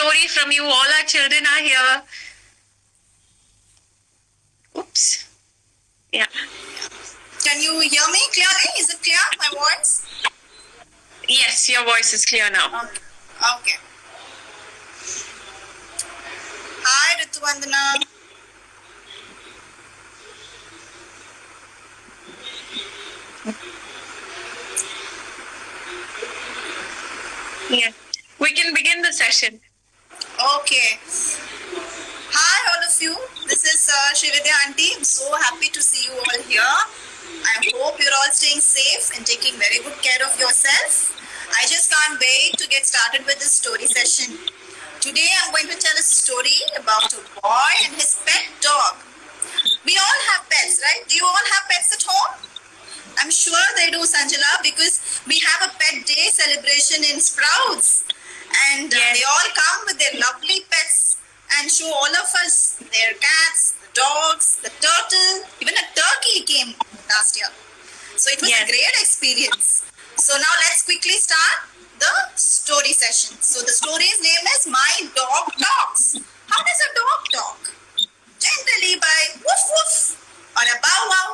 story from you. All our children are here. Oops. Yeah. Can you hear me clearly? Is it clear, my voice? Yes, your voice is clear now. Okay. Hi, Rituvandana. Yeah. We can begin the session. Okay. Hi, all of you. This is Srividya Aunty. I'm so happy to see you all here. I hope you're all staying safe and taking very good care of yourself. I just can't wait to get started with this story session. Today, I'm going to tell a story about a boy and his pet dog. We all have pets, right? Do you all have pets at home? I'm sure they do, Sanjala, because we have a pet day celebration in Sprouts. And they all come with their lovely pets and show all of us their cats, the dogs, the turtle, even a turkey came last year. So it was a great experience. So now let's quickly start the story session. So the story's name is My Dog Talks. How does a dog talk? Generally by woof woof or a bow wow,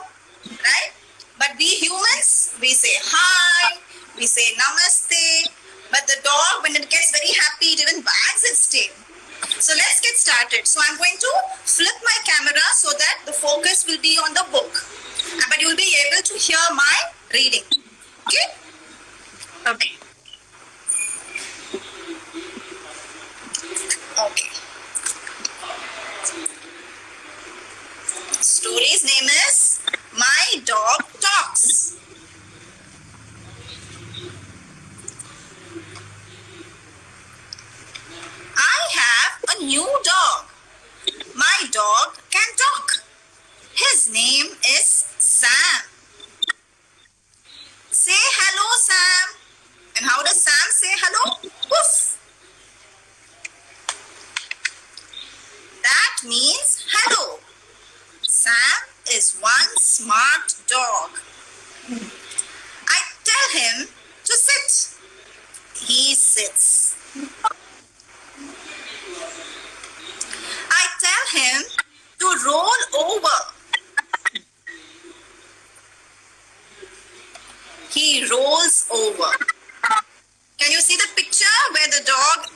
right? But we humans, we say hi, we say namaste. But the dog, when it gets very happy, it even wags its tail. So let's get started. So I'm going to flip my camera so that the focus will be on the book. But you'll be able to hear my reading. Okay? Okay. Okay. Story's name is My Dog Talks. I have a new dog. My dog can talk. His name is Sam. Say hello, Sam. And how does Sam say hello? Woof. That means hello. Sam is one smart dog. I tell him to sit. He sits. I tell him to roll over. He rolls over. Can you see the picture where the dog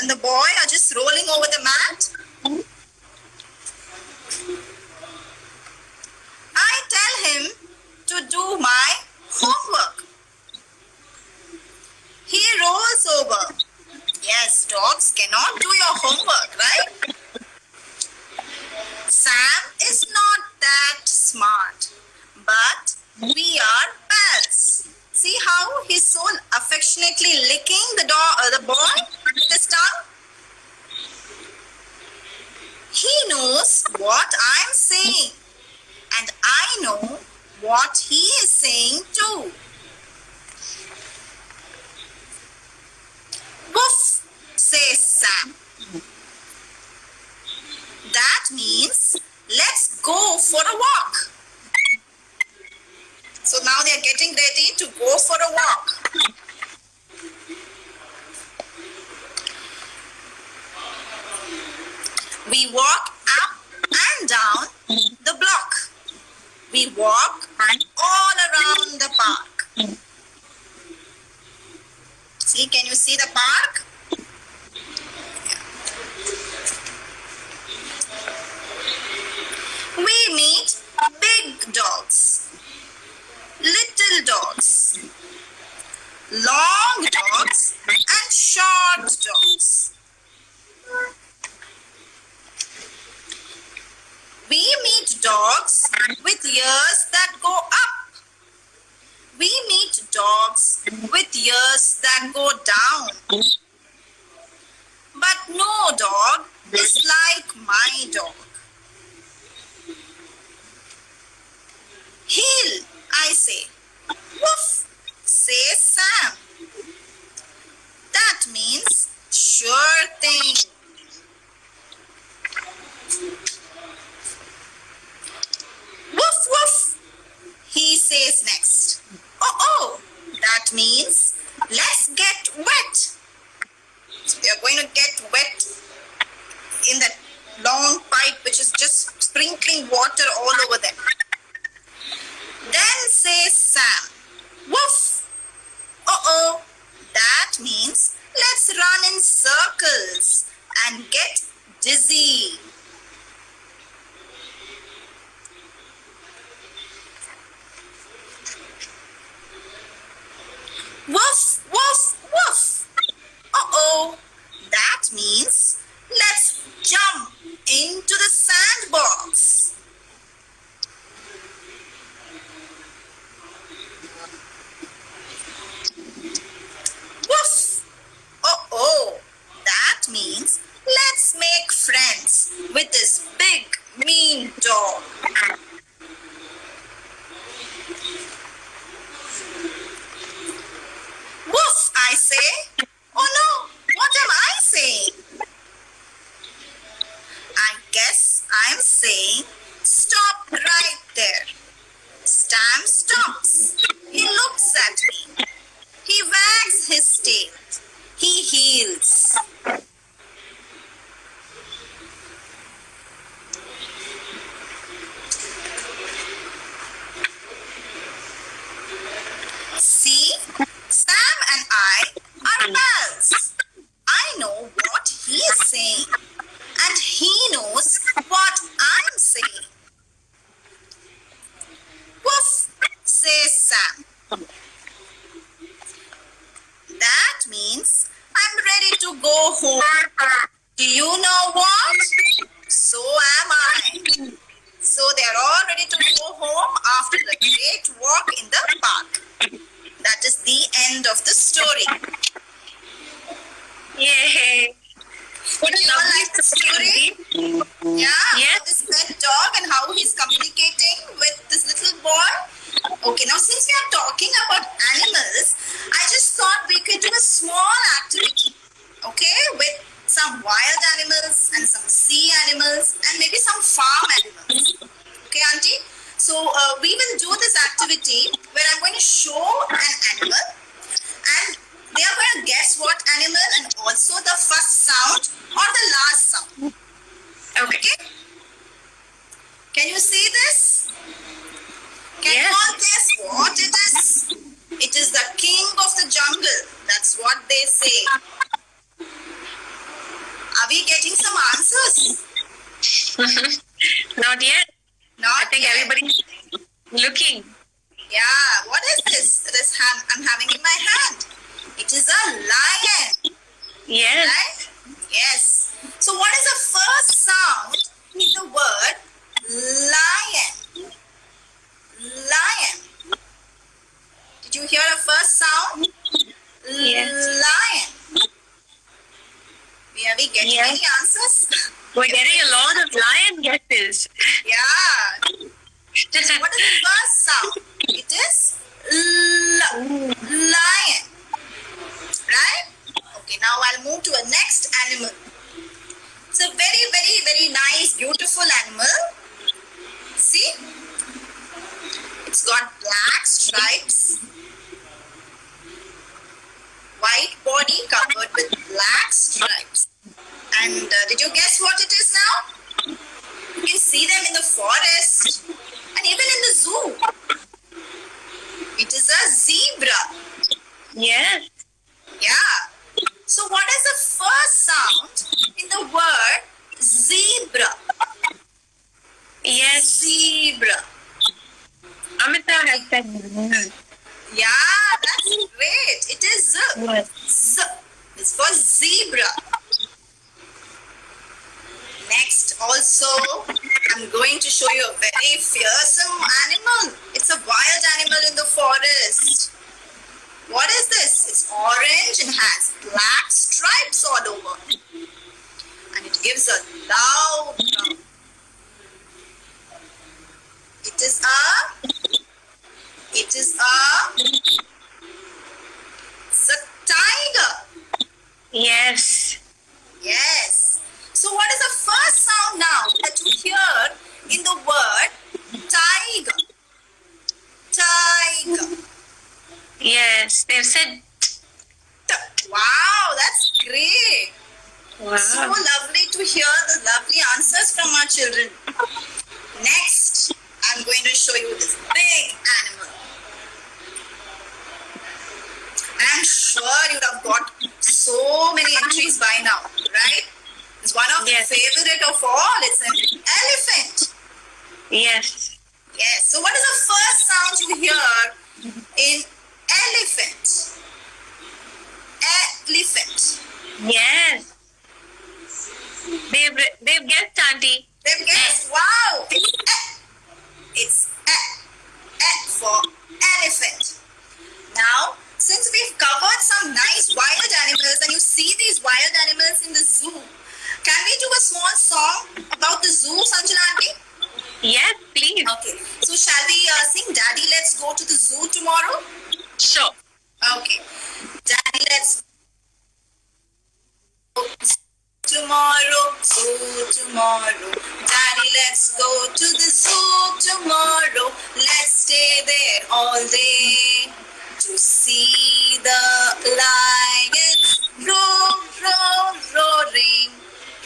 and the boy are just rolling over the mat? I tell him to do my homework. He rolls over. Yes, dogs cannot do your homework, right? Sam is not that smart, but we are pals. See how he's so affectionately licking the boy with his tongue? He knows what I'm saying, and I know what he is saying too. Woof, says Sam. That means let's go for a walk. So now they are getting ready to go for a walk. We walk up and down the block. We walk all around the park. See, can you see the park? We meet big dogs, little dogs, long dogs, and short dogs. We meet dogs with ears that go up. We meet dogs with ears that go down. But no dog is like my dog. Heel, I say. Woof, says Sam. That means sure thing. Woof, woof, he says next. That means let's get wet. So we are going to get water all over them. Then says Sam, "Woof! Uh-oh, that means let's run in circles and get dizzy." Woof, woof, woof. Uh-oh, that means let's jump into the sandbox. Woof. Uh-oh, that means let's make friends with this big, mean dog. Woof, I say. Oh no, what am I saying? I guess I'm saying stop right there. Sam stops. He looks at me. He wags his tail. He heels. See, Sam and I are pals. I know what he's saying, and he knows what I'm saying. Woof, says Sam. That means I'm ready to go home. Do you know what? So am I. So they're all ready to go home after the great walk in the park. That is the end of the story. Yay! What a You all lovely like the story? Yeah, Yes. about this pet dog and how he's communicating with this little boy. Okay, now since we are talking about animals, I just thought we could do a small activity, okay, with some wild animals and some sea animals and maybe some farm animals. Okay, Auntie? So we will do this activity where I'm going to show an animal and they are going to guess what animal and also the first sound or the last sound. Okay. Okay? Can you see this? Can you Yes. all guess what it is? It is the king of the jungle. That's what they say. Are we getting some answers? Not yet. Not I think yet. everybody's looking. Yeah, what is this? I'm having in my hand. It is a lion, Yes. right? Yes. So what is the first sound in the word lion? Lion. Did you hear the first sound? Yes. Lion. Are we getting Yes. any answers? We're getting a lot of lion guesses. Yeah. What is the first sound? It is lion. Right? Okay, now I'll move to a next animal. It's a very, very, very nice, beautiful animal. See? It's got black stripes, white body covered with black stripes. And did you guess what it is now? You can see them in the forest and even in the zoo. It is a zebra. Yes. Yeah. So what is the first sound in the word zebra? Yes. Zebra. Amita has said mm. Yeah, that's great. It is z. Yes. Z. It's for zebra. Next, also, I'm going to show you a very fearsome animal. It's a wild animal in the forest. What is this? It's orange and has black stripes all over. And it gives a loud growl. It is it's a tiger. Yes. Yes. So what is the first sound now that you hear in the word tiger? Tiger. Yes. They've said Wow, that's great. So wow. lovely to hear the lovely answers from our children. Next favorite of all. It's an elephant. Yes. Yes. So what is the first sound you hear in elephant? Elephant. Yes. They've guessed, Auntie. They've guessed. Wow. It's for elephant. Now, since we've covered some nice wild animals and you see these wild animals in the zoo, can we do a small song about the zoo, Sanjana Auntie? Yes, please. Okay. So shall we sing Daddy Let's Go to the Zoo tomorrow? Sure. Okay. Daddy Let's Go tomorrow, zoo tomorrow. Daddy let's go to the zoo tomorrow. Let's stay there all day to see the lions roar, roaring,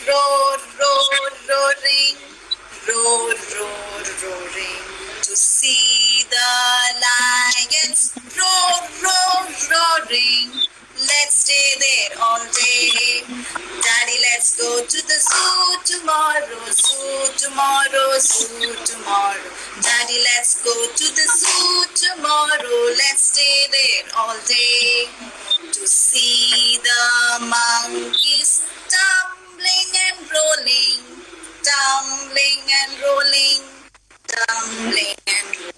roaring, roaring. To see the lions roaring. Let's stay there all day. Daddy, let's go to the zoo tomorrow, zoo tomorrow, zoo tomorrow. Daddy, let's go to the zoo tomorrow. Let's stay there all day to see the monkeys tumbling and rolling, tumbling and rolling, tumbling and rolling.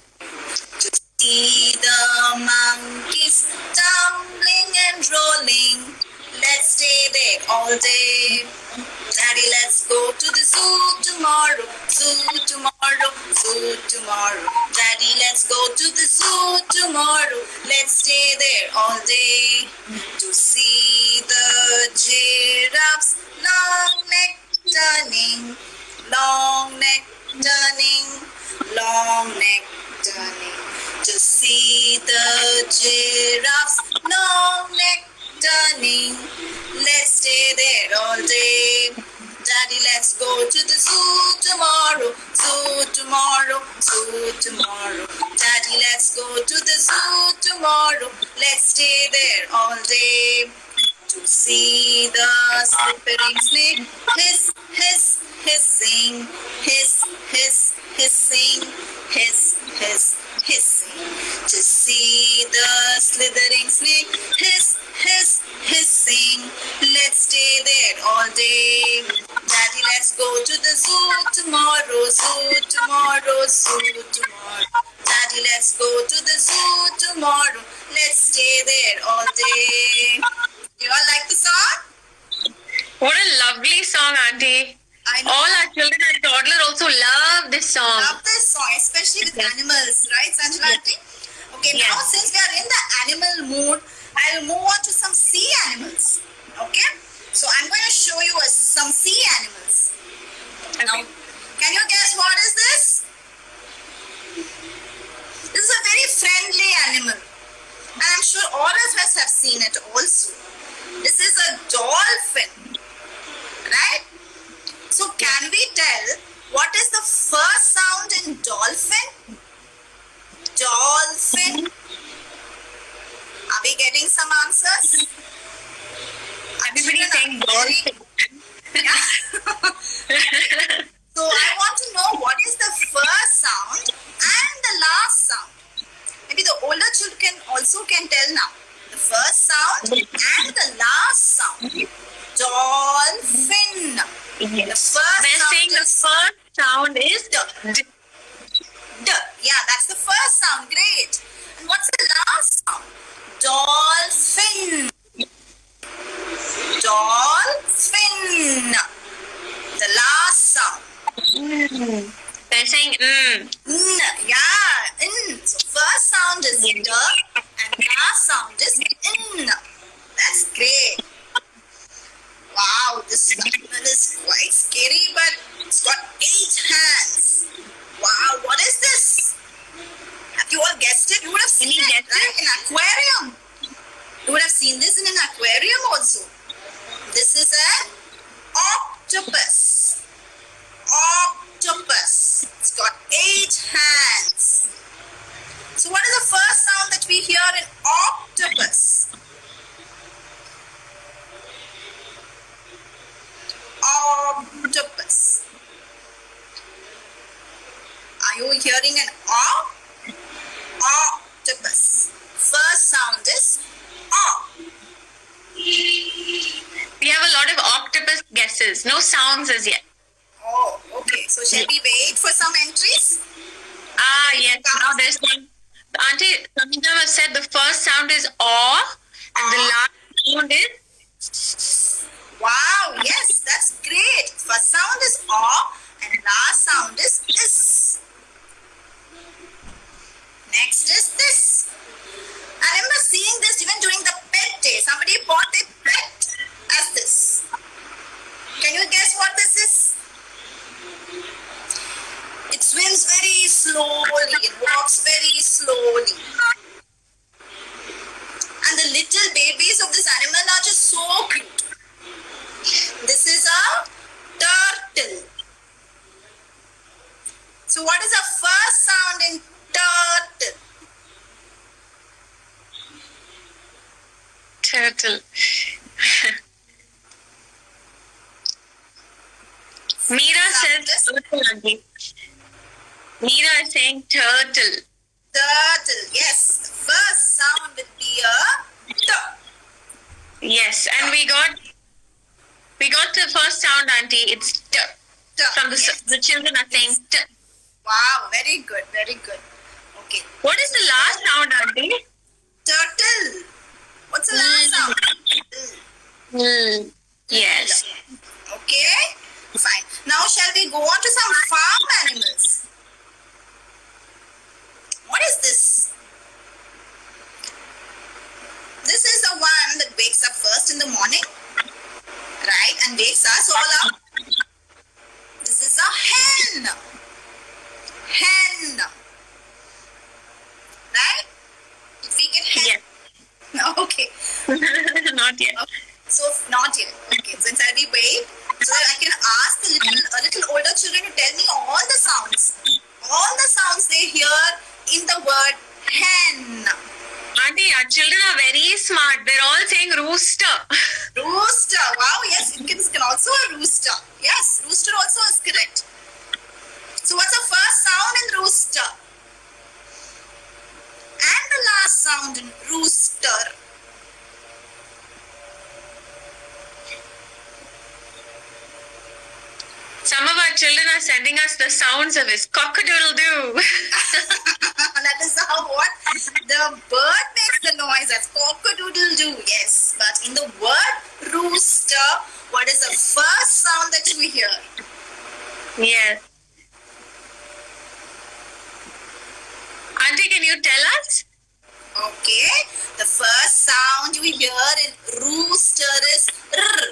To see the monkeys tumbling and rolling. Let's stay there all day. Daddy, let's go to the zoo tomorrow, zoo tomorrow, zoo tomorrow. Daddy, let's go to the zoo tomorrow. Let's stay there all day to see the giraffes long neck turning, long neck turning, long neck turning. To see the giraffes long neck turning. Let's stay there all day. Daddy, let's go to the zoo tomorrow, zoo tomorrow, zoo tomorrow. Daddy, let's go to the zoo tomorrow. Let's stay there all day to see the slithering snake hiss, hiss, hissing, hiss, hiss, hissing, hiss, hiss, hissing. To see the slithering snake hiss, hiss, hissing. Let's stay there all day. Daddy, let's go to the zoo tomorrow, zoo tomorrow, zoo tomorrow. Daddy, let's go to the zoo tomorrow. Let's stay there all day. You all like the song? What a lovely song, Auntie. I know. All our children and toddler also love this song. Love this song, especially with animals, right, Sanjana Auntie? Okay, Yes. now since we are in the animal mood, I'll move on to some sea animals. Okay? So I'm going to show you some sea animals. Now, can you guess what is this? This is a very friendly animal. And I'm sure all of us have seen it also. This is a dolphin. Right? So can we tell what is the first sound in dolphin? Dolphin. Are we getting some answers? Everybody saying dolphin. So I want to know what is the first sound and the last sound. Maybe the older children also can tell now. The first sound and the last sound. Dolphin. Yes. The first They're sound saying the is first sound is D. D. Yeah, that's the first sound. Great. And what's the last sound? Dolphin. Dolphin. The last sound. They're saying N. Yeah. N. So first sound is D and last sound is N. That's great. Wow, this animal is quite scary, but it's got 8 hands. Wow, what is this? Have you all guessed it? You would have seen Any it, guesses? right? In aquarium. You would have seen this in an aquarium also. This is an octopus. Octopus. It's got 8 hands. So what is the first sound that we hear in octopus? Octopus. you hearing an O? Octopus. First sound is O. We have a lot of octopus guesses. No sounds as yet. Oh, okay. So shall we wait for some entries? Ah, yes. Now there's one. Auntie, some of them have said the first sound is aw and the last sound is. Wow, yes, that's great. First sound is O and last sound is is. Next is this. I remember seeing this even during the pet day. Somebody bought a pet as this. Can you guess what this is? It swims very slowly. It walks very slowly. And the little babies of this animal are just so cute. This is a turtle. So what is the first sound in turtle? Turtle. Meera says turtle, Auntie. Meera is saying turtle. Turtle, yes. The first sound will be a T. Yes, and we got the first sound, Auntie. It's t. T. From Yes. the children are saying t. Wow, very good, very good. Okay. What is the last sound, Auntie? Turtle. What's the last sound? Yes. Okay, fine. Now shall we go on to some farm animals? What is this? This is the one that wakes up first in the morning, right, and wakes us all up. This is a hen. Hen. Right? Did we get hen? Yes. Okay. Not yet. So not yet. Okay. So inside we wait so that I can ask the little older children to tell me all the sounds they hear in the word hen. Auntie, our children are very smart. They're all saying rooster. Rooster. Wow. Yes, it can also a rooster. Yes, rooster also is correct. So what's the first sound in rooster? And the last sound in rooster. Some of our children are sending us the sounds of his cock-a-doodle-doo. That is how what? The bird makes the noise. That's cock-a-doodle-doo. Yes. But in the word rooster, what is the first sound that you hear? Yes. Auntie, can you tell us? Okay. The first sound you hear in rooster is r.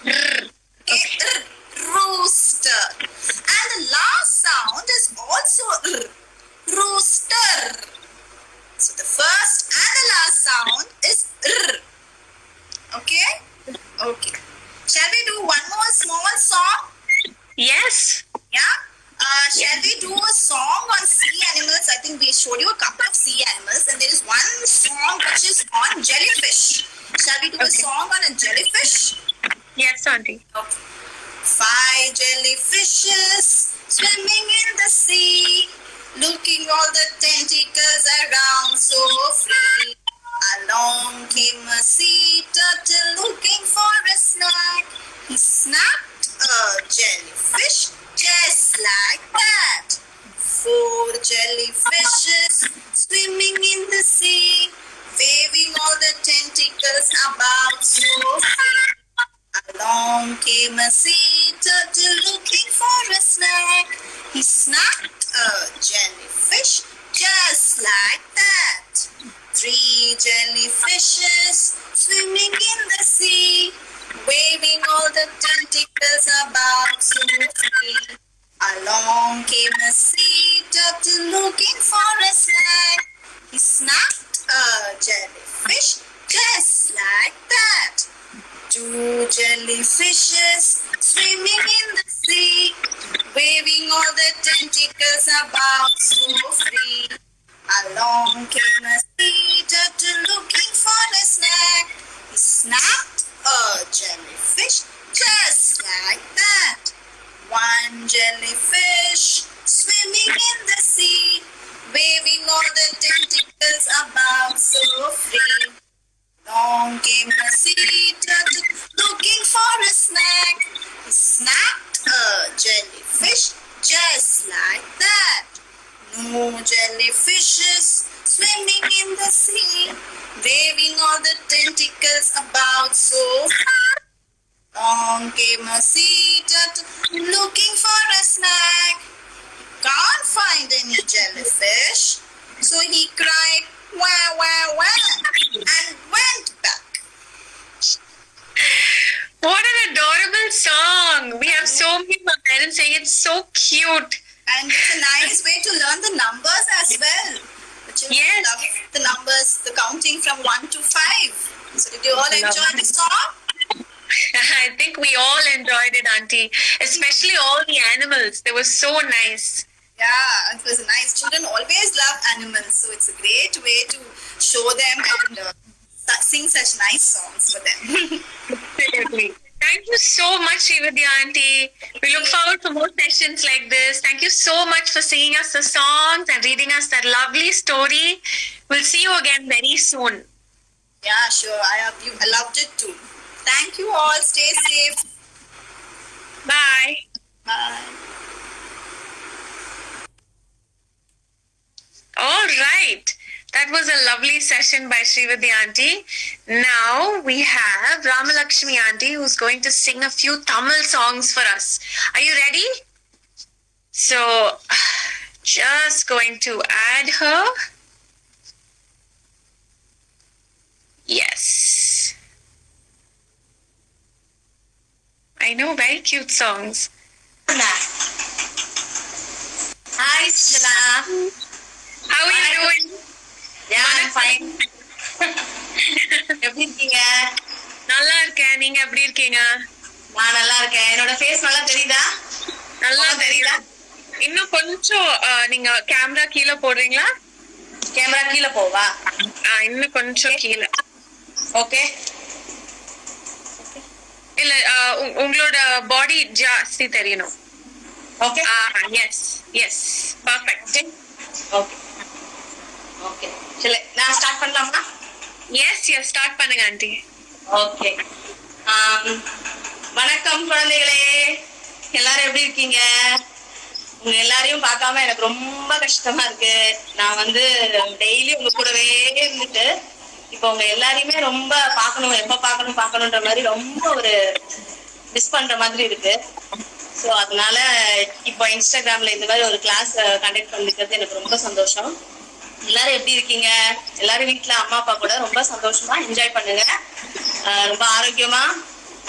Rrr. Okay. Rooster. And the last sound is also r. Rooster. So the first and the last sound is r. Okay? Okay. Shall we do one more small song? Yes. Yeah? Shall we do a song on sea animals? I think we showed you a couple of sea animals, and there is one song which is on jellyfish. Shall we do a song on a jellyfish? Yes, Auntie. Okay. 5 jellyfishes swimming in the sea, looking all the tentacles around so free. Along came a sea turtle looking for a snack. He snapped a jellyfish just like that. 4 jellyfishes swimming in the sea, waving all the tentacles about so free. Along came a sea turtle looking for a snack. He snapped a jellyfish just like that. 3 jellyfishes swimming in the sea, waving all the tentacles about so free. Along came a sea turtle looking for a snack. He snapped a jellyfish just like that. 2 jellyfishes swimming in the sea, waving all the tentacles about so free. Along came a sea turtle looking for a snack. He snapped a jellyfish just like that. 1 jellyfish swimming jellyfishes swimming in the sea, waving all the tentacles about so far. On came a sea turtle looking for a snack. Can't find any jellyfish, so he cried, wah, wah, wah, and went back. What an adorable song. We have so many parents saying it's so cute. And it's a nice way to learn the numbers as well. The children Yes. love the numbers, the counting from 1 to 5. So did you all enjoy the song? I think we all enjoyed it, Auntie. Especially all the animals. They were so nice. Yeah, it was nice. Children always love animals, so it's a great way to show them and sing such nice songs for them. Absolutely. Thank you so much, Srividya Auntie. We look forward to more sessions like this. Thank you so much for singing us the songs and reading us that lovely story. We'll see you again very soon. Yeah, sure. I loved it too. Thank you all. Stay safe. Bye. Bye. All right. That was a lovely session by Srividya Auntie. Now we have Ramalakshmi Auntie who's going to sing a few Tamil songs for us. Are you ready? So, just going to add her. Yes. I know, very cute songs. Hi, Sujala. How are you doing? Yeah, I'm fine. எப்படி இருக்கீங்க? நல்லா இருக்கேன். நீங்க எப்படி இருக்கீங்க? நான் நல்லா இருக்கேன். என்னோட ஃபேஸ் நல்லா தெரியுதா? நல்லா உனக்கு தெரியுதா? இன்னும் கொஞ்சம் நீங்க கேமரா கீழே போடுறீங்களா? கேமரா கீழ போவா? இன்னும் கொஞ்சம் கீழே. ஓகே. இல்ல உங்களோட பாடி ஜாஸ்தி தெரியணும். Okay. Yes yes perfect. Okay. Okay. சரி, நான் ஸ்டார்ட் பண்ணலாமா? எஸ் எஸ் ஸ்டார்ட் பண்ணுங்க ஆண்டி. ஓகே. வணக்கம் குழந்தைகளே. எல்லாரும் எப்படி இருக்கீங்க? உங்க எல்லாரையும் பார்க்காம எனக்கு ரொம்ப கஷ்டமா இருக்கு. நான் வந்து டெய்லி உங்க கூடவே இருந்துட்டு இப்போ உங்க எல்லாரையுமே ரொம்ப பார்க்கணும், எப்ப பார்க்கணும்ன்ற மாதிரி ரொம்ப ஒரு மிஸ் பண்ற மாதிரி இருக்கு. ஸோ அதனால இப்போ இன்ஸ்டாகிராம்ல இந்த மாதிரி ஒரு கிளாஸ் கண்டக்ட் பண்ணிக்கிறது எனக்கு ரொம்ப சந்தோஷம். எல்லாரும் எப்படி இருக்கீங்க? எல்லாரும் வீட்டுல அம்மா அப்பா கூட ரொம்ப சந்தோஷமா என்ஜாய் பண்ணுங்க. ரொம்ப ஆரோக்கியமா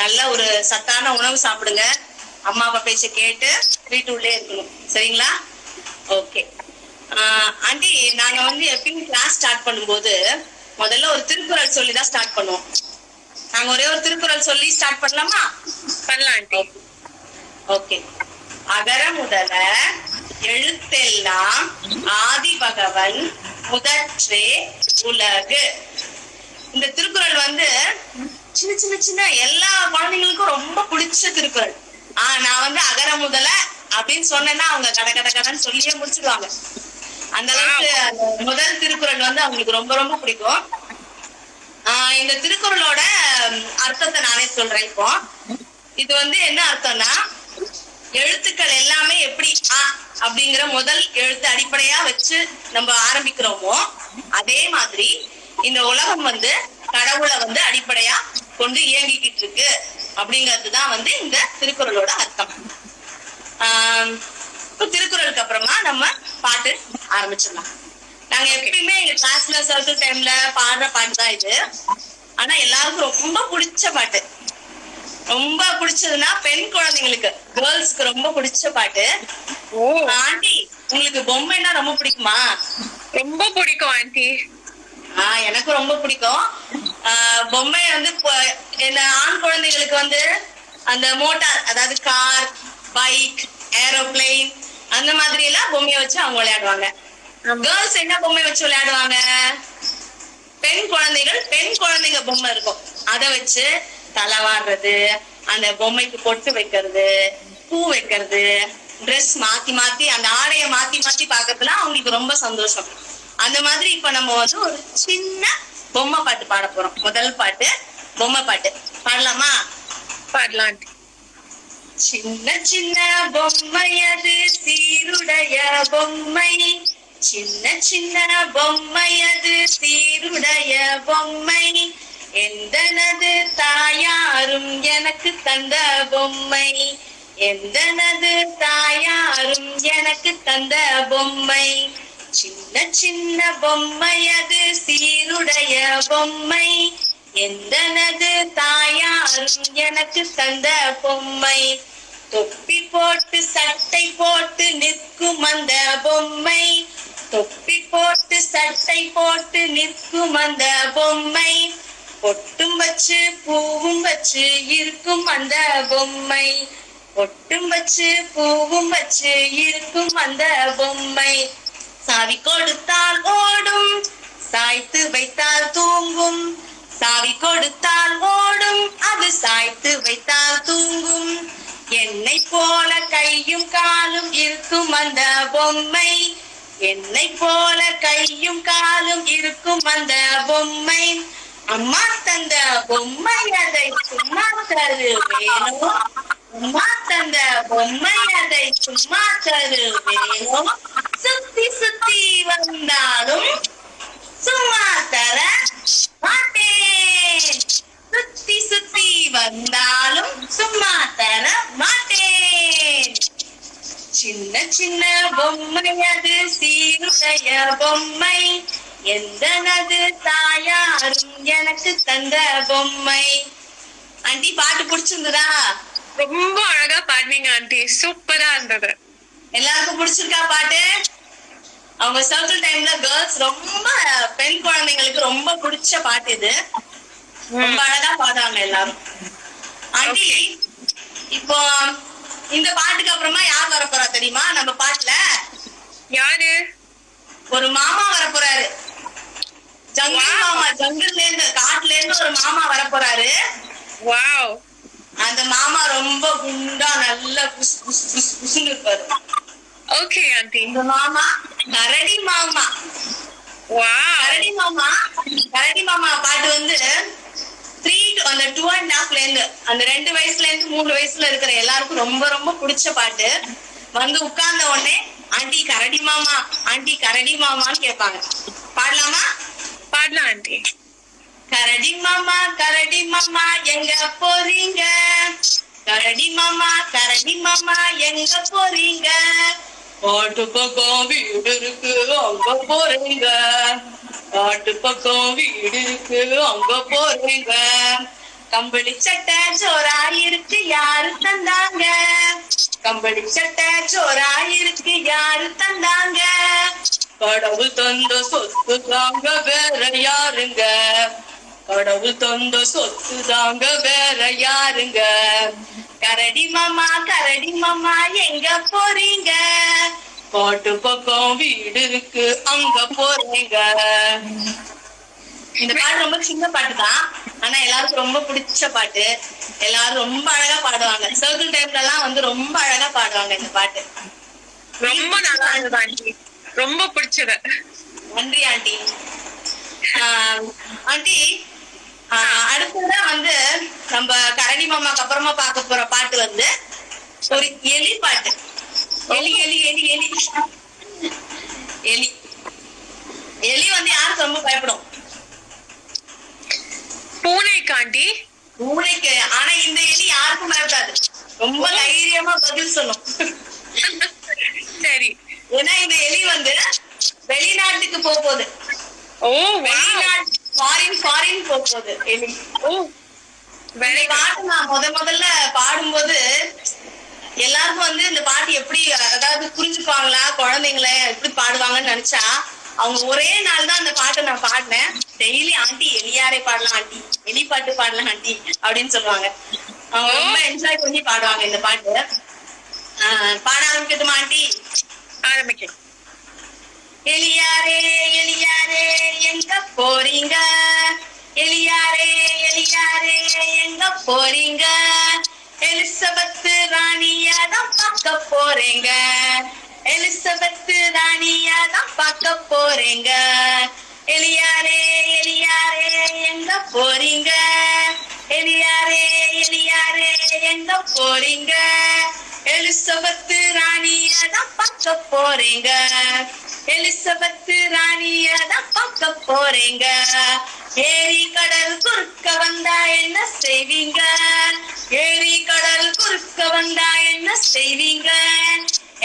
நல்ல ஒரு சத்தான உணவு சாப்பிடுங்க. அம்மா அப்பா பேச்ச கேட்டு வீட்டுள்ளே இருக்கணும். சரிங்களா? ஓகே. ஆண்டி, நாங்க வந்து எப்பயும் கிளாஸ் ஸ்டார்ட் பண்ணும்போது முதல்ல ஒரு திருக்குறள் சொல்லிதான் ஸ்டார்ட் பண்ணுவோம். நாங்க ஒரே ஒரு திருக்குறள் சொல்லி ஸ்டார்ட் பண்ணலாமா? பண்ணலாம் ஆண்டி. ஓகே. அகர முதல எழுத்தெல்லாம் ஆதி பகவன் முதற்றே உலகு. இந்த திருக்குறள் வந்து சின்ன சின்ன சின்ன எல்லா குழந்தைங்களுக்கும் ரொம்ப பிடிச்ச திருக்குறள். நான் வந்து அகர முதல அப்படின்னு சொன்னேன்னா அவங்க கட கட கடன்னு சொல்லியே முடிச்சிடுவாங்க. அந்த அளவுக்கு அந்த முதல் திருக்குறள் வந்து அவங்களுக்கு ரொம்ப ரொம்ப பிடிக்கும். இந்த திருக்குறளோட அர்த்தத்தை நானே சொல்றேன். இப்போ இது வந்து என்ன அர்த்தம்னா, எழுத்துக்கள் எல்லாமே எப்படி அப்படிங்கிற முதல் எழுத்து அடிப்படையா வச்சு நம்ம ஆரம்பிக்கிறோமோ அதே மாதிரி இந்த உலகம் வந்து கடவுளை வந்து அடிப்படையா கொண்டு இயங்கிக்கிட்டு இருக்கு அப்படிங்கிறதுதான் வந்து இந்த திருக்குறளோட அர்த்தம். திருக்குறளுக்கு அப்புறமா நம்ம பாட்டு ஆரம்பிச்சிடலாம். நாங்க எப்பயுமே எங்க கிளாஸ்ல சர்க்கிள் டைம்ல பாடுற பாட்டு தான் இது. ஆனா எல்லாருக்கும் ரொம்ப பிடிச்ச பாட்டு, ரொம்ப பிடிச்சதுன்னா பெண் குழந்தைங்களுக்கு, கேர்ள்ஸ்க்கு ரொம்ப பிடிச்ச பாட்டு. ஆண்டி, உங்களுக்கு பொம்மைன்னா ரொம்ப பிடிக்குமா? ரொம்ப பிடிக்கும் ஆண்டி. எனக்கு ரொம்ப பிடிக்கும். பொம்மை வந்து என்ன ஆண் குழந்தைகளுக்கு வந்து அந்த மோட்டார், அதாவது கார், பைக், ஏரோப்ளைன் அந்த மாதிரி எல்லாம் பொம்மையை வச்சு அவங்க விளையாடுவாங்க. கேர்ள்ஸ் என்ன பொம்மை வச்சு விளையாடுவாங்க? பெண் குழந்தைங்க பொம்மை இருக்கும், அதை வச்சு தலைவாடுறது, அந்த பொம்மைக்கு பொட்டு வைக்கிறது, பூ வைக்கிறது, ட்ரெஸ் மாத்தி மாத்தி அந்த ஆடைய மாத்தி மாத்தி பாக்குறதுலாம் அவங்களுக்கு ரொம்ப சந்தோஷம். அந்த மாதிரி இப்ப நம்ம வந்து ஒரு சின்ன பொம்மை பாட்டு பாட போறோம். முதல் பாட்டு பொம்மை பாட்டு பாடலாமா? பாடலாம். சின்ன சின்ன பொம்மை அது சீருடைய பொம்மை, சின்ன சின்ன பொம்மை அது சீருடைய பொம்மை, எந்தனது தாயாரும் எனக்கு தந்த பொம்மை, எந்தனது தாயாரும் எனக்கு தந்த பொம்மை. சின்ன சின்ன பொம்மை அது சீருடைய பொம்மை, எந்தனது தாயாரும் எனக்கு தந்த பொம்மை. தொப்பி போட்டு சட்டை போட்டு நிற்கும் அந்த பொம்மை, தொப்பி போட்டு சட்டை போட்டு நிற்கும் அந்த பொம்மை, பொட்டும் வச்சு பூவும் வச்சு இருக்கும் அந்த பொம்மை, பொட்டும் வச்சு பூவும் வச்சு இருக்கும் அந்த பொம்மை. சாவி கொடுத்தால் ஓடும், சாய்த்து வைத்தால் தூங்கும், சாவி கொடுத்தால் ஓடும், அது சாய்த்து வைத்தால் தூங்கும். என்னை போல கையும் காலும் இருக்கும் அந்த பொம்மை, என்னை போல கையும் காலும் இருக்கும் அந்த பொம்மை. அம்மா தந்த பொம்மை அதை சும்மா தரு வேணும், அம்மா தந்த பொம்மை அதை சும்மா தரு வேணும். சுத்தி சுத்தி வந்தாலும் சும்மா தர மாட்டேன், சுத்தி சுத்தி வந்தாலும் சும்மா தர மாட்டேன். சின்ன சின்ன பொம்மை அது சீருடைய பொம்மை, எந்தனது தாயாரும் எனக்கு தந்த பொம்மை. ஆண்டி பாட்டு பிடிச்சிருந்ததா? ரொம்ப அழகா பாடுவீங்க ஆண்டி, சூப்பரா இருந்தது. எல்லாருக்கும் பிடிச்சிருக்கா பாட்டு? அவங்க சர்க்கிள் டைம்ல கேர்ள்ஸ் ரொம்ப பெண் குழந்தைங்களுக்கு ரொம்ப பிடிச்ச பாட்டு இது. ரொம்ப அழகா பாடுறாங்க எல்லாரும். ஆண்டி இப்போ இந்த பாட்டுக்கு அப்புறமா யார் வர போறா தெரியுமா? நம்ம பாட்டுல யாரு? ஒரு மாமா வர போறாரு. ஜங்கிள் மாமா, ஜங்கிள்ல இருந்து காட்டுல இருந்து ஒரு மாமா வர போறாரு. வாவ். அந்த மாமா ரொம்ப குண்டா நல்ல புஸ் புஸ் புஸ் புஸ்னு இருப்பாரு. Okay aunty. இந்த மாமா கரடி மாமா. வாவ். கரடி மாமா, கரடி மாமா பாட்டு வந்து 3 to அந்த 2.5 இருந்து அந்த 2 வயசுல இருந்து 3 வயசுல இருக்கிற எல்லாருக்கும் ரொம்ப ரொம்ப பிடிச்ச பாட்டு. வந்து உட்கார்ந்த உடனே ஆண்டி கரடி மாமா, ஆண்டி கரடி மாமான்னு கேட்பாங்க. பாடலாமா? பாடலாம் ஆண்டி. கரடி மாமா, கரடி மாமா எங்க போறீங்க, கரடி மாமா, கரடி மாமா எங்க போறீங்க, காட்டு பக்கம் வீடு இருக்கு அங்க போறீங்க, காட்டு பக்கம் வீடு இருக்கு அங்க போறீங்க, கம்பளி சட்டை சோறா இருக்கு யாரு தந்தாங்க, கம்பளி சட்டை சோறா இருக்கு யாரு தந்தாங்க, கடவுள் தந்த சொத்து தாங்க வேற யாருங்க, கடவுள் தந்த சொத்து தாங்க வேற யாருங்க, கரடி மாமா, கரடி மாமா எங்க போறீங்க, காட்டு பக்கம் வீடு இருக்கு அங்க போறீங்க. இந்த பாட்டு ரொம்ப சின்ன பாட்டு தான், ஆனா எல்லாருக்கும் ரொம்ப பிடிச்ச பாட்டு. எல்லாரும் ரொம்ப அழகா பாடுவாங்க. சர்க்கிள் டைம்ல எல்லாம் வந்து ரொம்ப அழகா பாடுவாங்க இந்த பாட்டு. ரொம்ப நல்லா இருந்தது ஆண்டி, ரொம்ப பிடிச்சது. நன்றி ஆண்டி. ஆண்டி அடுத்ததான் வந்து நம்ம கரடி மாமாக்கு அப்புறமா பார்க்க போற பாட்டு வந்து ஒரு எலி பாட்டு. எலி எலி எலி எலி எலி எலி வந்து யாருக்கு ரொம்ப பயப்படும்? பூனைக்கு ஆண்டி. பூனைக்கு. ஆனா இந்த எலி யாருக்கும் பயப்படாது, ரொம்ப தைரியமா பதில் சொல்லும். சரி. ஏன்னா இந்த எலி வந்து வெளிநாட்டுக்கு போகுது. ஓ வெளிநாட்டு ஃபாரின் போகுது எலி. ஓ இந்த பாட்டு நான் முதல்ல பாடும்போது எல்லாருக்கும் வந்து இந்த பாட்டு எப்படி, அதாவது புரிஞ்சுப்பாங்களா குழந்தைங்கள எப்படி பாடுவாங்கன்னு நினைச்சா, அவங்க ஒரே நாள் தான் அந்த பாட்டை நான் பாடினேன். டெய்லி ஆண்டி எலியாரே பாடலாம் ஆண்டி, எலி பாட்டு பாடலாம் ஆண்டி அப்படின்னு சொல்லுவாங்க. அவங்க ரொம்ப என்ஜாய் பண்ணி பாடுவாங்க இந்த பாட்டு. பாட ஆரம்பிக்கட்டுமா ஆண்டி? ஆரம்பிக்க. எலியாரே எலியாரே எங்க போறீங்க, எலியாரே எலியாரே எங்க போறீங்க, எலிசபெத் ராணியாதான் பார்க்க போறீங்க, எலிசபெத் ராணியாதான் பார்க்க போறீங்க, எலியாரே எலியாரே எங்க போறீங்க, எலியாரே எலியாரே எங்க போறீங்க, எலிசபெத் ராணியதான் பார்க்க போறீங்க. எலிசபெத் ராணியதான் பார்க்க போறீங்க. ஏரி கடல் குறுக்க வந்தா என்ன செய்வீங்க? ஏரி கடல் குறுக்க வந்தா என்ன செய்வீங்க?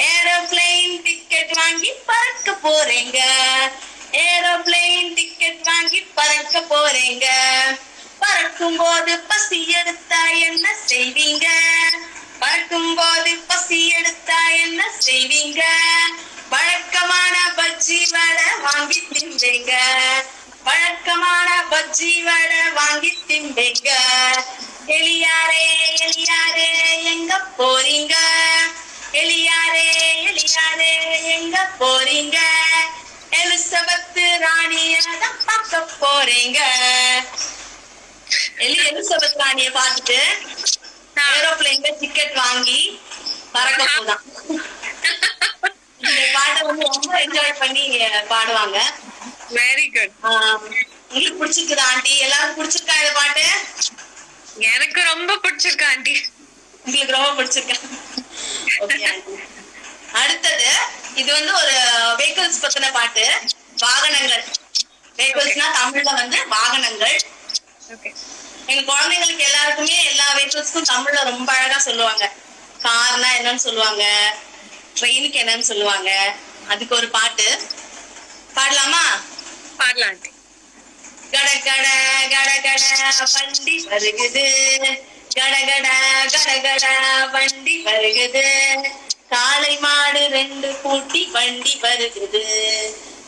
ஏரோப்ளேன் டிக்கெட் வாங்கி பறக்க போறீங்க. ஏரோப்ளேன் டிக்கெட் வாங்கி பறக்க போறீங்க. பறக்கும் போது பசி எடுத்தா என்ன செய்வீங்க? பறக்கும் போது பசி எடுத்தா என்ன செய்வீங்க? வழக்கமான பஜ்ஜி வடை வாங்கி திம்பீங்க. வழக்கமான பஜ்ஜி வடை வாங்கி திம்பீங்க. எலியாரே எலியாரே எங்க போறீங்க? எலியாரே எலியாரே எங்க போறீங்க? எலிசபெத் ராணியதான் பார்க்க போறீங்க. எலிசபெத் ராணிய பார்த்துட்டு ஏரோப்ளேன்ல டிக்கெட் வாங்கி பறக்க போதான். இந்த பாட்டை வந்து ரொம்ப என்ஜாய் பண்ணி பாடுவாங்க. Very good. உங்களுக்கு பிடிச்சிருக்குதா ஆண்டி? எல்லாரும் பிடிச்சிருக்கா இந்த பாட்டு? எனக்கு ரொம்ப பிடிச்சிருக்கு ஆண்டி. உங்களுக்கு ரொம்ப பிடிச்சிருக்கா? Okay aunty. அடுத்தது இது வந்து ஒரு வெஹிக்கிள்ஸ் பத்தின பாட்டு. வாகனங்கள். வெஹிக்கிள்ஸ்னா தமிழ்ல வந்து வாகனங்கள். ஓகே. எங்க குழந்தைங்களுக்கு எல்லாருக்குமே எல்லா வெஹிக்கிள்ஸ்க்கும் தமிழ்ல ரொம்ப அழகா சொல்லுவாங்க. கார்னா என்னன்னு சொல்லுவாங்க, ட்ரெயினுக்கு என்னன்னு சொல்லுவாங்க. அதுக்கு ஒரு பாட்டு பாடலாமா? பாடலாம் ஆண்டி. கட கட கட கட வண்டி வருகுது. கட கட கட கட வண்டி வருகுது. காளை மாடு 2 பூட்டி வண்டி வருகுது.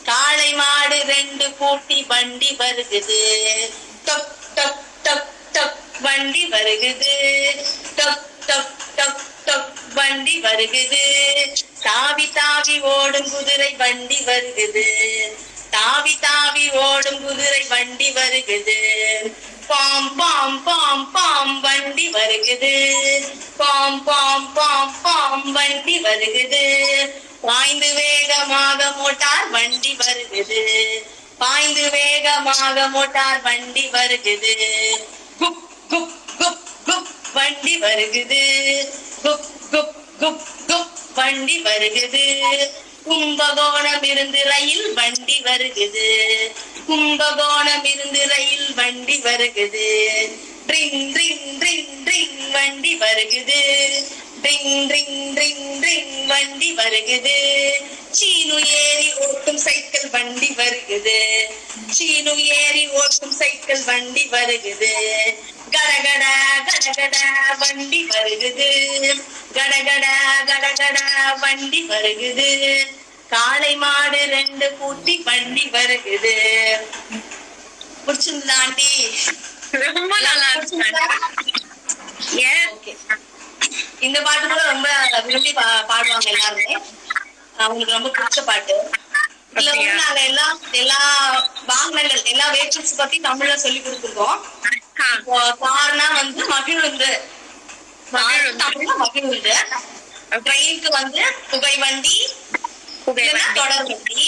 காளை மாடு 2 பூட்டி வண்டி வருகுது. டொக் டொக் டொக் டொக் வண்டி வருகுது. டொக் டொக் டொக் டொக் வண்டி வருகுது. தாவி தாவி ஓடும் குதிரை வண்டி வருகுது. தாவி தாவி ஓடும் குதிரை வண்டி வருகுது. பாம் பாம் பாம் பாம் வண்டி வருகுது. பாம் பாம் பாம் பாம் வண்டி வருகுது. பாய்ந்து வேகமாக மோட்டார் வண்டி வருகுது. பாய்ந்து வேகமாக மோட்டார் வண்டி வருகுது. குப் குப் குப் குப் வண்டி வருகுது. குப் குப் குப் குப் வண்டி வருகுது. கும்பகோணம் இருந்து ரயில் வண்டி வருகுது. கும்பகோணம் இருந்து ரயில் வண்டி வருகுது. ட்ரிங் ட்ரிங் ட்ரிங் ட்ரிங் வண்டி வருகுது. ட்ரிங் ட்ரிங் ட்ரிங் ட்ரிங் வண்டி வருகுது. சீனு ஏறி ஓட்டும் சைக்கிள் வண்டி வருகுது. சீனு ஏறி ஓட்டும் சைக்கிள் வண்டி வருகுது. கடகட கடகட வண்டி வருகுது. கடகட கடகட வண்டி வருகுது. காளை மாடு 2 பூட்டி வண்டி வருகுது. பிடிச்சிருந்தா ஆண்டி? ரொம்ப நல்லா இருந்துச்சு. ஓகே. இந்த பாட்டு கூட ரொம்ப விரும்பி பாடுவாங்க எல்லாருமே. அவங்களுக்கு ரொம்ப பிடிச்ச பாட்டு. இதுல வந்து நாங்க எல்லா வாகனங்கள் எல்லா வெஹிக்கிள்ஸ் பத்தி தமிழ்ல சொல்லி கொடுத்துருக்கோம். இப்போ கார்னா வந்து மகிழுந்து. தமிழ்ல மகிழுந்து. ட்ரெயினுக்கு வந்து புகை வண்டி, தொடர் வண்டி.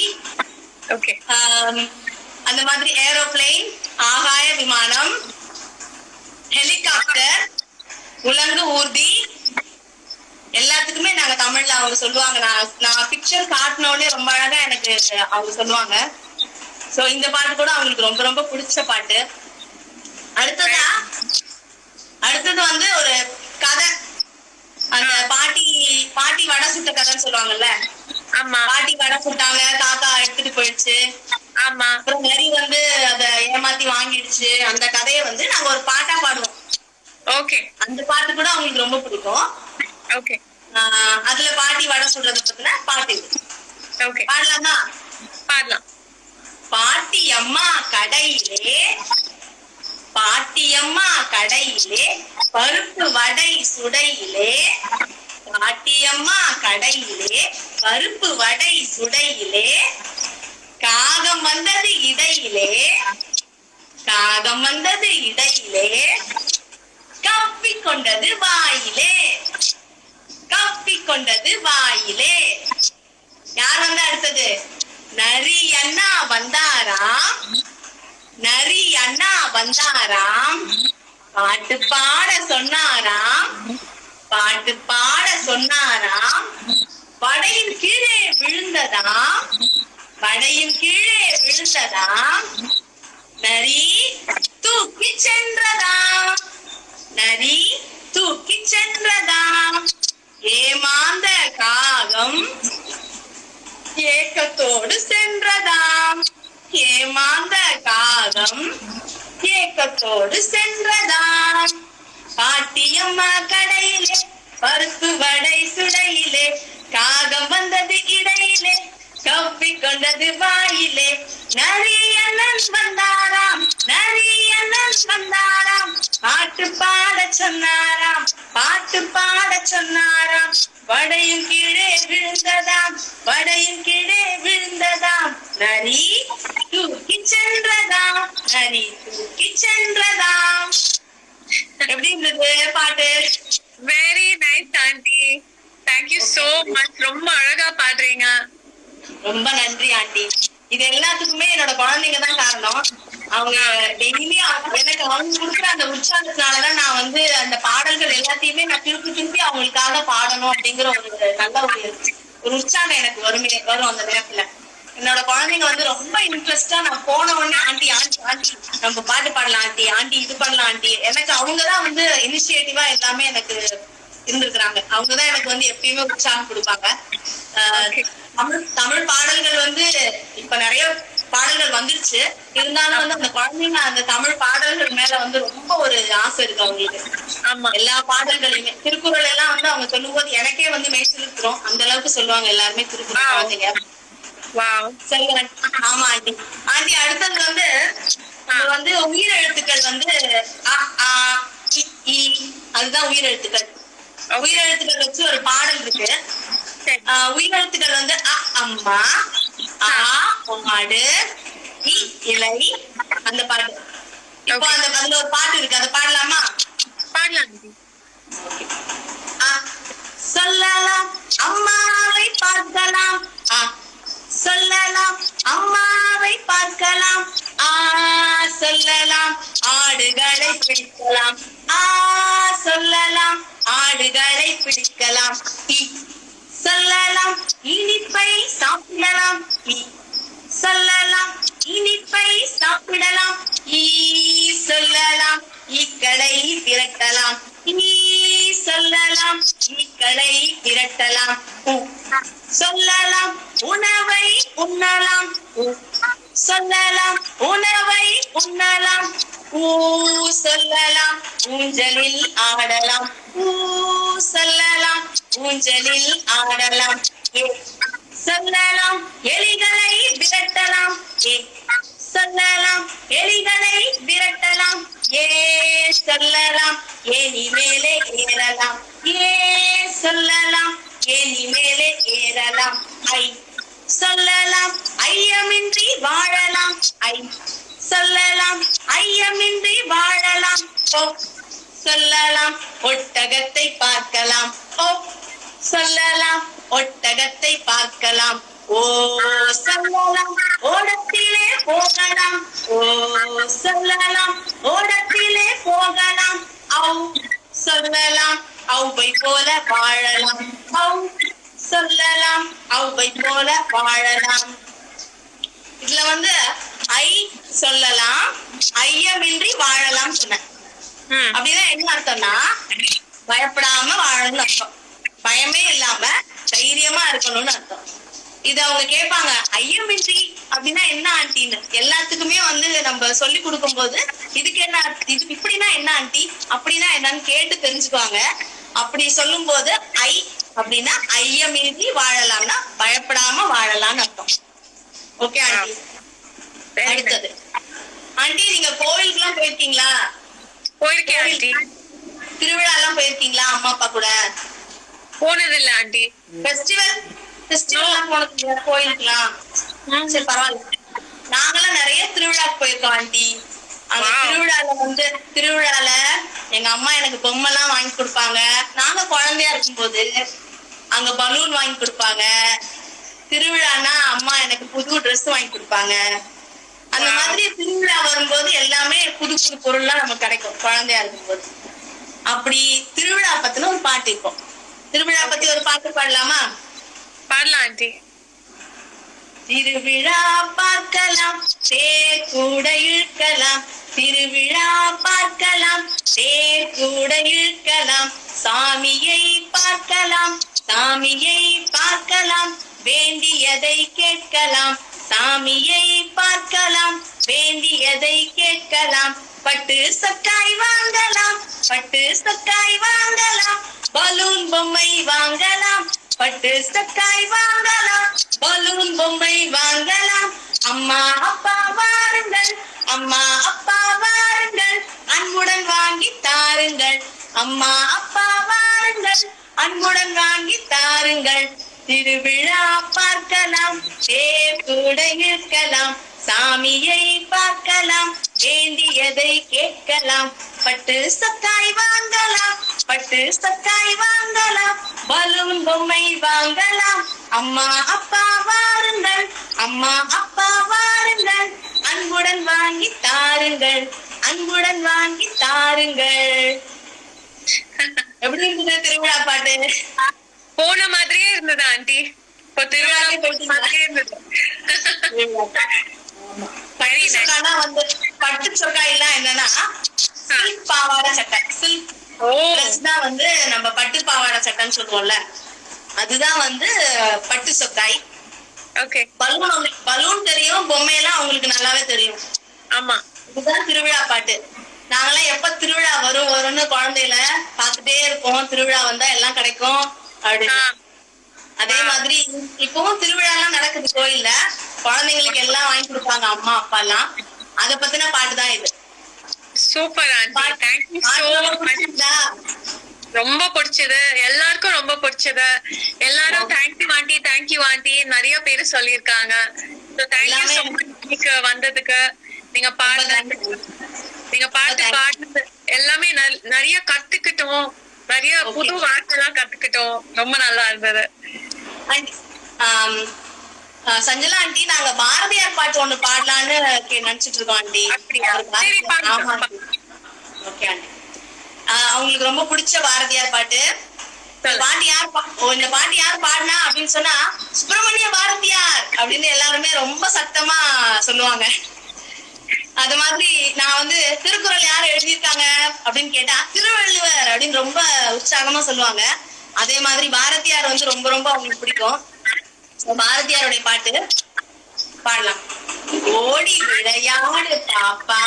அந்த மாதிரி ஏரோப்ளேன், ஆகாய விமானம், ஹெலிகாப்டர், உலங்கு ஊர்தி, எல்லாத்துக்குமே நாங்க தமிழ்ல அவங்க சொல்லுவாங்க. நான் பிக்சர் காட்டினோடனே ரொம்ப அழகா எனக்கு அவங்க சொல்லுவாங்க. சோ இந்த பாட்டு கூட அவங்களுக்கு ரொம்ப ரொம்ப பிடிச்ச பாட்டு. அடுத்தது வந்து ஒரு கதை. அந்த பாட்டி வடை சுட்ட கதைன்னு சொல்லுவாங்கல்ல. பாட்டி வடை சுட்டாங்க, காக்கா எடுத்துட்டு போயிடுச்சு. அப்புறம் நரி வந்து அத ஏமாத்தி வாங்கிடுச்சு. அந்த கதையை வந்து நாங்க ஒரு பாட்டா பாடுவோம். அந்த பாட்டு கூட அவங்களுக்கு ரொம்ப பிடிக்கும். அதுல பாட்டி வடை சுடுறத பத்தின பாட்டு பாடலாமா? பாடலாம். பாட்டி அம்மா கடையிலே, பாட்டி அம்மா கடையிலே பருப்பு வடை சுடையிலே. பாட்டி அம்மா கடையிலே பருப்பு வடை சுடையிலே. காகம் வந்தது இடையிலே, காகம் வந்தது இடையிலே. கப்பி கொண்டது வாயிலே, கப்பி கொண்டது வாயிலே. யார் வந்து அடுத்தது? நரி அண்ணா வந்தாராம், நரி அண்ணா வந்தாராம். பாட்டு பாட சொன்னாராம், பாட்டு பாட சொன்னாராம், படையின் கீழே விழுந்ததாம், படையின் கீழே விழுந்ததாம், நரி தூக்கி சென்றதாம், நரி தூக்கி சென்றதாம், ஏமாந்த காகம் ஏக்கத்தோடு சென்றதாம், ஏமாந்த காகம் ஏக்கத்தோடு சென்றதாம், பாட்டியம்மா கடையிலே பருப்பு வடை சுடையிலே, காகம் வந்தது இடையிலே கவ்வி கொண்டது வாயிலே, நரியண்ணன் வந்தாராம், நரியண்ணன் வந்தாராம், பாட்டு பாட சொன்னாராம், பாட்டு பாட சொன்னாராம், வடையும் கீழே விழுந்ததாம், வடையும் கீழே விழுந்ததாம், நரி தூக்கி சென்றதாம், நரி தூக்கி சென்றதாம். எப்படி இருந்தது பாட்டு? Very nice aunty. Thank you so much. ரொம்ப அழகா பாடுறீங்க. ரொம்ப நன்றி ஆண்டி. இது எல்லாத்துக்குமே என்னோட குழந்தைங்க தான் காரணம். அவங்க டெய்லி எனக்கு அவங்க கொடுக்குற அந்த உற்சாகத்தினாலதான் நான் வந்து அந்த பாடல்கள் எல்லாத்தையுமே நான் திருப்பி திருப்பி அவங்களுக்காக பாடணும் அப்படிங்கிற ஒரு நல்ல ஒரு உற்சாகம் எனக்கு வரும் அந்த நேரத்துல. என்னோட குழந்தைங்க வந்து ரொம்ப இன்ட்ரெஸ்டா நான் போன உடனே ஆண்டி ஆண்டி ஆண்டி நம்ம பாட்டு பாடலாம் ஆண்டி, ஆண்டி இது பண்ணலாம் ஆண்டி. எனக்கு அவங்கதான் வந்து இனிஷியேட்டிவா எல்லாமே எனக்கு இருந்திருக்கிறாங்க. அவங்கதான் எனக்கு வந்து எப்பயுமே உற்சாகம் கொடுப்பாங்க. தமிழ் பாடல்கள் வந்து இப்ப நிறைய பாடல்கள் வந்துருச்சு. இருந்தாலும் வந்து அந்த குழந்தைங்க அந்த தமிழ் பாடல்கள் மேல வந்து ரொம்ப ஒரு ஆசை இருக்கு அவங்களுக்கு. எல்லா பாடல்களையுமே திருக்குறள் எல்லாம் வந்து அவங்க சொல்லும் போது எனக்கே வந்து மெய்சிலிருக்கிறோம். அந்த அளவுக்கு சொல்லுவாங்க எல்லாருமே திருக்குறள் குழந்தைங்க. சரி ஆமா ஆண்டி. ஆண்டி அடுத்தது வந்து வந்து உயிர் எழுத்துக்கள் வந்து அதுதான் உயிர் எழுத்துக்கள். உயிர் எழுத்துக்கள் வச்சு ஒரு பாடல் இருக்கு. உயிரெழுத்துக்கள் வந்து அ அம்மா, ஆ மாடு, இ இலை, அந்த பாட்டு. இப்போ அதுல ஒரு பாட்டு இருக்கு, அதை பாடலாமா? பாடலாம். சொல்லலாம் அம்மாவை பார்க்கலாம், சொல்லலாம் அம்மாவை பார்க்கலாம், சொல்லலாம் ஆடுகளை பிடிக்கலாம், சொல்லலாம் ஆடுகளை பிடிக்கலாம், சொல்லலாம் இனிப்பை சாப்பிடலாம், சொல்லலாம் இனிப்பை சாப்பிடலாம், சொல்லலாம் இக்கடை திரட்டலாம், சொல்லலாம் இக்கடை திரட்டலாம், சொல்லலாம் உணவை உண்ணலாம், சொல்லலாம் உணவை உண்ணலாம், சொல்லலாம் ஊஞ்சலில் ஆடலாம், சொல்லலாம் ஊஞ்சலில் ஆடலாம், சொல்லலாம் எலிகளை விரட்டலாம், சொல்லலாம் எலிகளை விரட்டலாம், சொல்லலாம் ஏனி மேலே ஏறலாம், சொல்லலாம் ஏனி மேலே ஏறலாம், சொல்லலாம் ஐயமின்றி வாழலாம், சொல்லலாம் ஐயமின்றி வாழலாம், சொல்லலாம் ஒட்டகத்தை பார்க்கலாம், சொல்லலாம் ஒட்டகத்தை பார்க்கலாம், சொல்லலாம் ஓடத்திலே போகலாம், சொல்லலாம் ஓடத்திலே போகலாம், சொல்லலாம் ஔவை போல வாழலாம், சொல்லலாம் ஔவை போல வாழலாம். இதுல வந்து ஐ சொல்லலாம் ஐயமின்றி வாழலாம் சொன்னேன். அப்படின்னா என்ன அர்த்தம்னா பயப்படாம வாழணும்னு அர்த்தம். பயமே இல்லாம தைரியமா இருக்கணும்னு அர்த்தம். இது அவங்க கேட்பாங்க, ஐயமின்றி அப்படின்னா என்ன ஆண்டின்னு. எல்லாத்துக்குமே வந்து நம்ம சொல்லி கொடுக்கும் போது இதுக்கு என்ன, இது இப்படின்னா என்ன ஆண்டி, அப்படின்னா என்னன்னு கேட்டு தெரிஞ்சுக்குவாங்க. அப்படி சொல்லும் போது ஐ அப்படின்னா ஐயமின்றி வாழலாம்னா பயப்படாம வாழலாம்னு அர்த்தம். Okay aunty. அடுத்தது ஆண்டி, நீங்க கோவிலுக்கு எல்லாம் போயிருக்கீங்களா? போயிருக்கேன் ஆண்டி. திருவிழா எல்லாம் போயிருக்கீங்களா அம்மா அப்பா கூட? போனது இல்ல ஆண்டி. ஃபெஸ்டிவல் எல்லாம் போனது கோயிலுக்குலாம்? சரி பரவாயில்ல. நாங்கெல்லாம் நிறைய திருவிழாக்கு போயிருக்கோம் ஆண்டி. அந்த திருவிழால எங்க அம்மா எனக்கு பொம்மை எல்லாம் வாங்கி கொடுப்பாங்க. நாங்க குழந்தையா இருக்கும்போது அங்க பலூன் வாங்கி கொடுப்பாங்க. திருவிழானா அம்மா எனக்கு புது ட்ரெஸ் வாங்கி கொடுப்பாங்க. அந்த மாதிரி திருவிழா வரும்போது எல்லாமே புது புது பொருள்லாம் நமக்கு கிடைக்கும் குழந்தையா இருக்கும்போது. அப்படி திருவிழா பத்தின ஒரு பாட்டு இப்போ. திருவிழா பத்தி ஒரு பாட்டு பாடலாமா? பாடலாம் ஆண்டி. திருவிழா பார்க்கலாம், தேர் கூட இழுக்கலாம். திருவிழா பார்க்கலாம், தேர் கூட இழுக்கலாம். சாமியை பார்க்கலாம், சாமியை பார்க்கலாம். வேண்டியதை கேட்கலாம், சாமியை பார்க்கலாம். வேண்டியதை கேட்கலாம். பட்டு சக்காய் வாங்கலாம், பட்டு சக்காய் வாங்கலாம். பலூன் பொம்மை வாங்கலாம், பட்டு சக்காய் வாங்கலாம். பலூன் பொம்மை வாங்கலாம். அம்மா அப்பா வாருங்கள், அம்மா அப்பா வாருங்கள். அன்புடன் வாங்கி தாருங்கள். அம்மா அப்பா வாருங்கள், அன்புடன் வாங்கி தாருங்கள். திருவிழா பார்க்கலாம், தேர் கூட இருக்கலாம். சாமியை பார்க்கலாம், வேண்டியதை கேட்கலாம். பட்டு சக்காய் வாங்கலாம், பட்டு சக்காய் வாங்கலாம். பலூன் பொம்மை வாங்கலாம். அம்மா அப்பா வாருங்கள், அம்மா அப்பா வாருங்கள். அன்புடன் வாங்கி தாருங்கள், அன்புடன் வாங்கி தாருங்கள். எப்படி இருந்தது திருவிழா பாட்டு? போன மாதிரியே இருந்தது ஆண்டி. இப்போ திருவிழா மாதிரியே இருந்தது. பட்டு சொக்கானா வந்து பட்டு சொக்கா எல்லாம் என்னன்னா சில்க் பாவாடை சட்டை. சில்க் ட்ரெஸ் தான் வந்து நம்ம பட்டு பாவாடை சட்டைன்னு சொல்லுவோம்ல, அதுதான் வந்து பட்டு சொக்காய். ஓகே. பலூன் தெரியும், பொம்மையெல்லாம் அவங்களுக்கு நல்லாவே தெரியும். ஆமா, இதுதான் திருவிழா பாட்டு. நாங்கெல்லாம் எப்ப திருவிழா வரும் வரும்னு குழந்தையில பாத்துட்டே இருப்போம். திருவிழா வந்தா எல்லாம் கிடைக்கும் அப்படின்னு. அதே மாதிரி இப்பவும் திருவிழா எல்லாம் நடக்குது கோயில்ல. குழந்தைங்களுக்கு எல்லாம் வாங்கி கொடுப்பாங்க அம்மா அப்பா எல்லாம். அத பத்தின பாட்டு தான் இது. Super aunty, thank you so much. ரொம்ப பிடிச்சது, எல்லாருக்கும் ரொம்ப பிடிச்சது. எல்லாரும் தேங்க்யூ ஆண்டி, தேங்க்யூ ஆண்டி நிறைய பேரு சொல்லியிருக்காங்க. தேங்க்யூ சோ மச் வந்ததுக்கு. நீங்க பாடுறது, நீங்க பாட்டு பாடுறது எல்லாமே நிறைய கத்துக்கிட்டோம். நிறைய புது வார்த்தை எல்லாம் கத்துக்கிட்டோம். ரொம்ப நல்லா இருந்தது. சஞ்சலா ஆண்டி, நாங்க பாரதியார் பாட்டு ஒண்ணு பாடலான்னு நினைச்சிட்டு இருக்கோம் ஆண்டி. Okay aunty. அவங்களுக்கு ரொம்ப பிடிச்ச பாரதியார் பாட்டு. இந்த பாட்டு யார் பாடினா அப்படின்னு சொன்னா சுப்பிரமணிய பாரதியார் அப்படின்னு எல்லாருமே ரொம்ப சத்தமா சொல்லுவாங்க. அது மாதிரி நான் வந்து திருக்குறள் யாரு எழுதியிருக்காங்க அப்படின்னு கேட்டா திருவள்ளுவர் அப்படின்னு ரொம்ப உற்சாகமா சொல்லுவாங்க. அதே மாதிரி பாரதியார் வந்து ரொம்ப ரொம்ப அவங்களுக்கு பிடிக்கும். பாரதியாருடைய பாட்டு பாடலாம். ஓடி விளையாடு பாப்பா,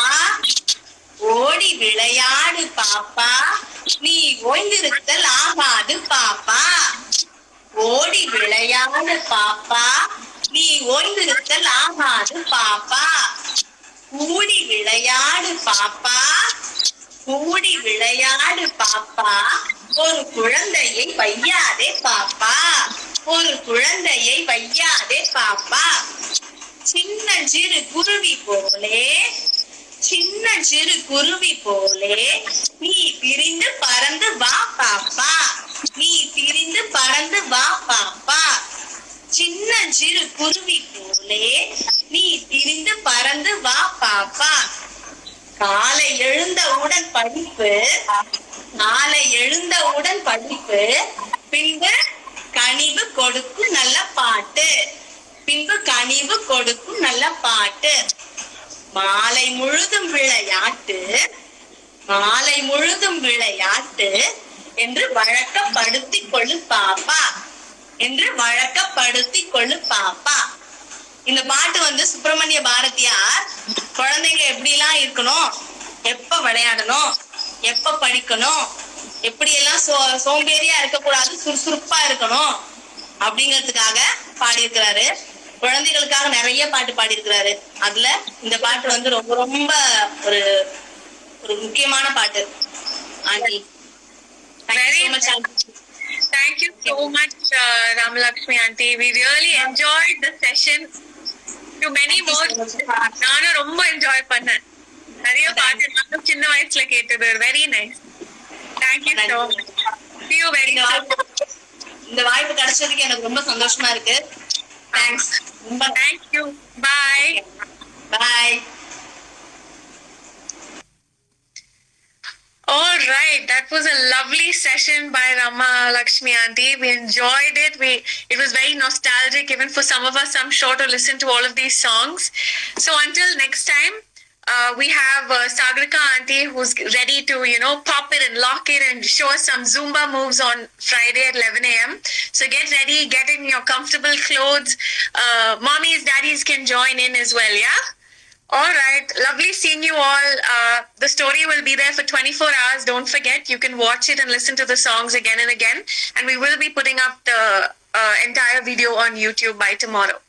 ஓடி விளையாடு பாப்பா, நீ ஓய்ந்திருத்தல் ஆகாது பாப்பா. ஓடி விளையாடு பாப்பா, நீ ஓய்ந்திருத்தல் ஆகாது பாப்பா. கூடி விளையாடு பாப்பா, கூடி விளையாடு பாப்பா. ஒரு குழந்தையை வையாதே பாப்பா, ஒரு குழந்தையை வையாதே பாப்பா. சின்ன சிறு குருவி போலே, சின்ன சிறு குருவி போலே நீ பிரிந்து பறந்து வா பாப்பா, நீ பிரிந்து பறந்து வா பாப்பா. சின்ன சிறு குருவி போலே நீ பிரிந்து பறந்து வா பாப்பா. காலை எழுந்தவுடன் படிப்பு, காலை எழுந்தவுடன் படிப்பு, பின்பு கனிவு கொடுக்கும் நல்ல பாட்டு, பின்பு கனிவு கொடுக்கும் நல்ல பாட்டு. மாலை முழுதும் விளையாட்டு, மாலை முழுதும் விளையாட்டு என்று வழக்கப்படுத்தி கொள்ளு பாப்பா, என்று வழக்கப்படுத்தி கொள்ளு பாப்பா. இந்த பாட்டு வந்து சுப்பிரமணிய பாரதியார் குழந்தைங்க எப்படி எல்லாம் இருக்கணும், எப்ப விளையாடணும், எப்ப படிக்கணும், எப்படி எல்லாம் சோம்பேறியா இருக்கக்கூடாது, சுறுசுறுப்பா இருக்கணும் அப்படிங்கிறதுக்காக பாடியிருக்கிறாரு. குழந்தைகளுக்காக நிறைய பாட்டு பாடியிருக்கிறாரு. அதுல இந்த பாட்டு வந்து ரொம்ப ரொம்ப ஒரு ஒரு முக்கியமான பாட்டு. Aunty, thank you so much Ramalakshmi aunty. We really enjoyed the session. To many more. நானும் ரொம்ப என்ஜாய் பண்ணேன். நிறைய பாட்டு நானும் சின்ன வயசுல கேட்டது. Very nice. Thank you so much. See you very soon. இந்த வாய்ப்பு கிடைச்சதுக்கு எனக்கு ரொம்ப சந்தோஷமா இருக்கு. தேங்க்ஸ். ரொம்ப thank you. Bye. Bye. All right, that was a lovely session by Rama Lakshmi Auntie. We enjoyed it. It was very nostalgic, even for some of us, I'm sure, to listen to all of these songs. So until next time, we have Sagrika Auntie who's ready to, pop it and lock it and show us some Zumba moves on Friday at 11 a.m. So get ready, get in your comfortable clothes. Mommies, daddies can join in as well, yeah? All right. Lovely seeing you all. The story will be there for 24 hours. Don't forget, you can watch it and listen to the songs again and again. And we will be putting up the entire video on YouTube by tomorrow.